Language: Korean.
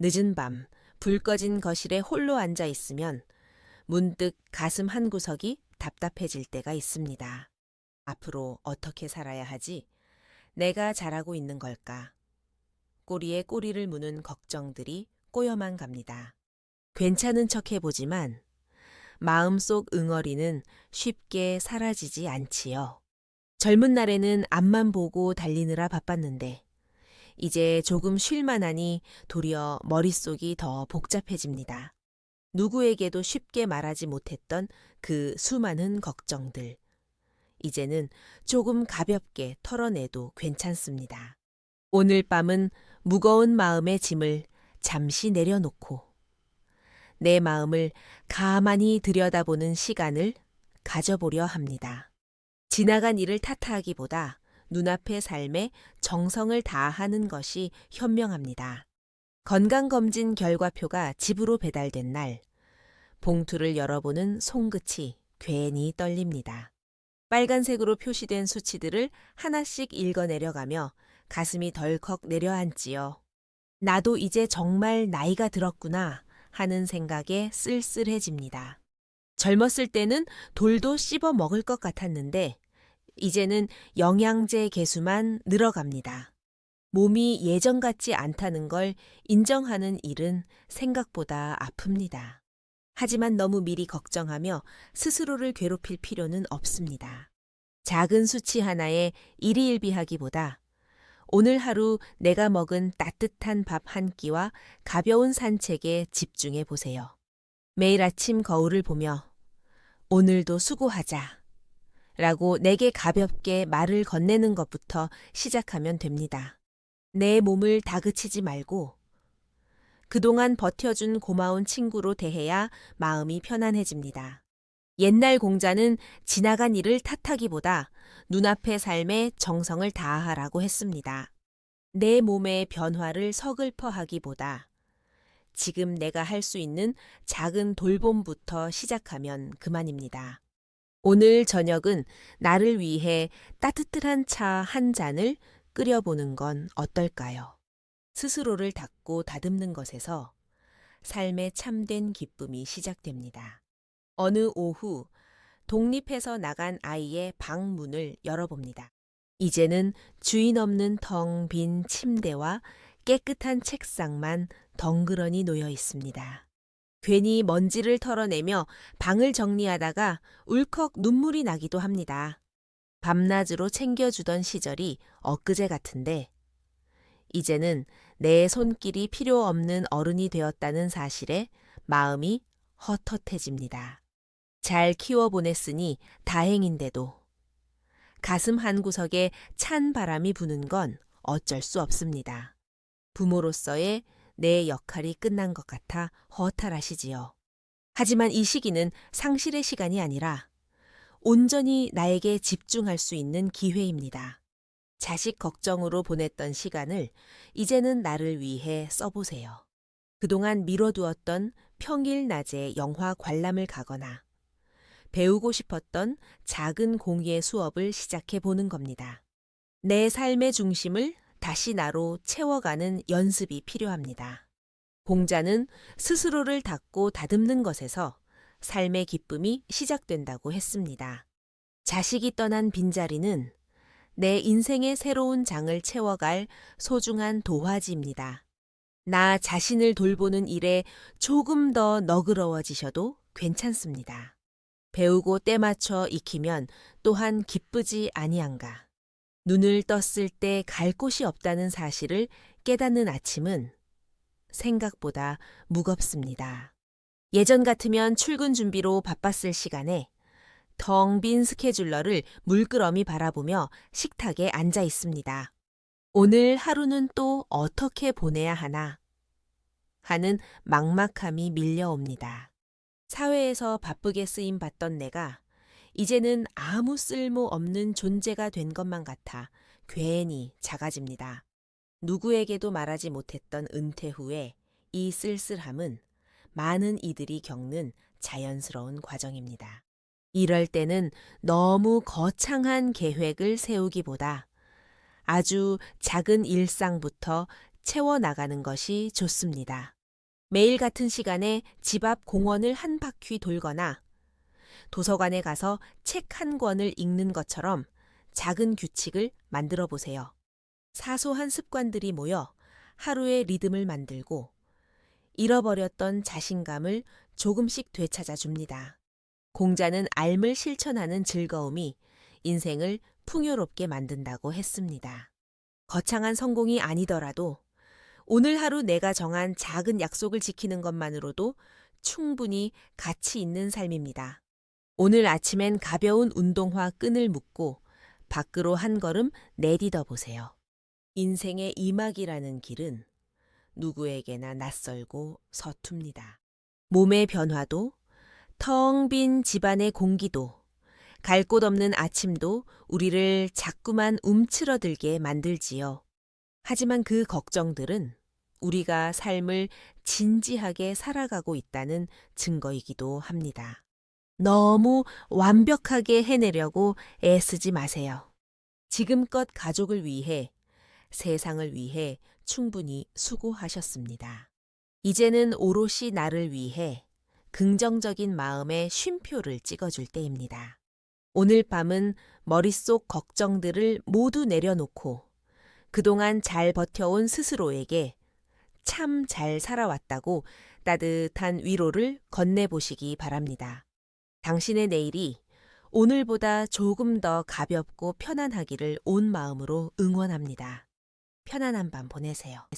늦은 밤, 불 꺼진 거실에 홀로 앉아 있으면 문득 가슴 한구석이 답답해질 때가 있습니다. 앞으로 어떻게 살아야 하지? 내가 잘하고 있는 걸까? 꼬리에 꼬리를 무는 걱정들이 꼬여만 갑니다. 괜찮은 척 해보지만 마음속 응어리는 쉽게 사라지지 않지요. 젊은 날에는 앞만 보고 달리느라 바빴는데 이제 조금 쉴만하니 도리어 머릿속이 더 복잡해집니다. 누구에게도 쉽게 말하지 못했던 그 수많은 걱정들. 이제는 조금 가볍게 털어내도 괜찮습니다. 오늘 밤은 무거운 마음의 짐을 잠시 내려놓고 내 마음을 가만히 들여다보는 시간을 가져보려 합니다. 지나간 일을 탓하기보다 눈앞의 삶에 정성을 다하는 것이 현명합니다. 건강검진 결과표가 집으로 배달된 날, 봉투를 열어보는 손끝이 괜히 떨립니다. 빨간색으로 표시된 수치들을 하나씩 읽어내려가며 가슴이 덜컥 내려앉지요. 나도 이제 정말 나이가 들었구나 하는 생각에 쓸쓸해집니다. 젊었을 때는 돌도 씹어 먹을 것 같았는데 이제는 영양제 개수만 늘어갑니다. 몸이 예전 같지 않다는 걸 인정하는 일은 생각보다 아픕니다. 하지만 너무 미리 걱정하며 스스로를 괴롭힐 필요는 없습니다. 작은 수치 하나에 일희일비하기보다 오늘 하루 내가 먹은 따뜻한 밥 한 끼와 가벼운 산책에 집중해 보세요. 매일 아침 거울을 보며 오늘도 수고하자 라고 내게 가볍게 말을 건네는 것부터 시작하면 됩니다. 내 몸을 다그치지 말고 그동안 버텨준 고마운 친구로 대해야 마음이 편안해집니다. 옛날 공자는 지나간 일을 탓하기보다 눈앞의 삶에 정성을 다하라고 했습니다. 내 몸의 변화를 서글퍼하기보다 지금 내가 할 수 있는 작은 돌봄부터 시작하면 그만입니다. 오늘 저녁은 나를 위해 따뜻한 차 한 잔을 끓여보는 건 어떨까요? 스스로를 닦고 다듬는 것에서 삶의 참된 기쁨이 시작됩니다. 어느 오후 독립해서 나간 아이의 방 문을 열어봅니다. 이제는 주인 없는 텅 빈 침대와 깨끗한 책상만 덩그러니 놓여 있습니다. 괜히 먼지를 털어내며 방을 정리하다가 울컥 눈물이 나기도 합니다. 밤낮으로 챙겨주던 시절이 엊그제 같은데 이제는 내 손길이 필요 없는 어른이 되었다는 사실에 마음이 헛헛해집니다. 잘 키워보냈으니 다행인데도 가슴 한구석에 찬 바람이 부는 건 어쩔 수 없습니다. 부모로서의 내 역할이 끝난 것 같아 허탈하시지요. 하지만 이 시기는 상실의 시간이 아니라 온전히 나에게 집중할 수 있는 기회입니다. 자식 걱정으로 보냈던 시간을 이제는 나를 위해 써보세요. 그동안 미뤄두었던 평일 낮에 영화 관람을 가거나 배우고 싶었던 작은 공예 수업을 시작해 보는 겁니다. 내 삶의 중심을 다시 나로 채워가는 연습이 필요합니다. 공자는 스스로를 닦고 다듬는 것에서 삶의 기쁨이 시작된다고 했습니다. 자식이 떠난 빈자리는 내 인생의 새로운 장을 채워갈 소중한 도화지입니다. 나 자신을 돌보는 일에 조금 더 너그러워지셔도 괜찮습니다. 배우고 때맞춰 익히면 또한 기쁘지 아니한가. 눈을 떴을 때 갈 곳이 없다는 사실을 깨닫는 아침은 생각보다 무겁습니다. 예전 같으면 출근 준비로 바빴을 시간에 텅 빈 스케줄러를 물끄러미 바라보며 식탁에 앉아 있습니다. 오늘 하루는 또 어떻게 보내야 하나 하는 막막함이 밀려옵니다. 사회에서 바쁘게 쓰임 받던 내가 이제는 아무 쓸모 없는 존재가 된 것만 같아 괜히 작아집니다. 누구에게도 말하지 못했던 은퇴 후에 이 쓸쓸함은 많은 이들이 겪는 자연스러운 과정입니다. 이럴 때는 너무 거창한 계획을 세우기보다 아주 작은 일상부터 채워나가는 것이 좋습니다. 매일 같은 시간에 집 앞 공원을 한 바퀴 돌거나 도서관에 가서 책 한 권을 읽는 것처럼 작은 규칙을 만들어 보세요. 사소한 습관들이 모여 하루의 리듬을 만들고 잃어버렸던 자신감을 조금씩 되찾아 줍니다. 공자는 삶을 실천하는 즐거움이 인생을 풍요롭게 만든다고 했습니다. 거창한 성공이 아니더라도 오늘 하루 내가 정한 작은 약속을 지키는 것만으로도 충분히 가치 있는 삶입니다. 오늘 아침엔 가벼운 운동화 끈을 묶고 밖으로 한 걸음 내디뎌 보세요. 인생의 이막이라는 길은 누구에게나 낯설고 서툽니다. 몸의 변화도, 텅 빈 집안의 공기도, 갈 곳 없는 아침도 우리를 자꾸만 움츠러들게 만들지요. 하지만 그 걱정들은 우리가 삶을 진지하게 살아가고 있다는 증거이기도 합니다. 너무 완벽하게 해내려고 애쓰지 마세요. 지금껏 가족을 위해, 세상을 위해 충분히 수고하셨습니다. 이제는 오롯이 나를 위해 긍정적인 마음의 쉼표를 찍어줄 때입니다. 오늘 밤은 머릿속 걱정들을 모두 내려놓고 그동안 잘 버텨온 스스로에게 참 잘 살아왔다고 따뜻한 위로를 건네보시기 바랍니다. 당신의 내일이 오늘보다 조금 더 가볍고 편안하기를 온 마음으로 응원합니다. 편안한 밤 보내세요.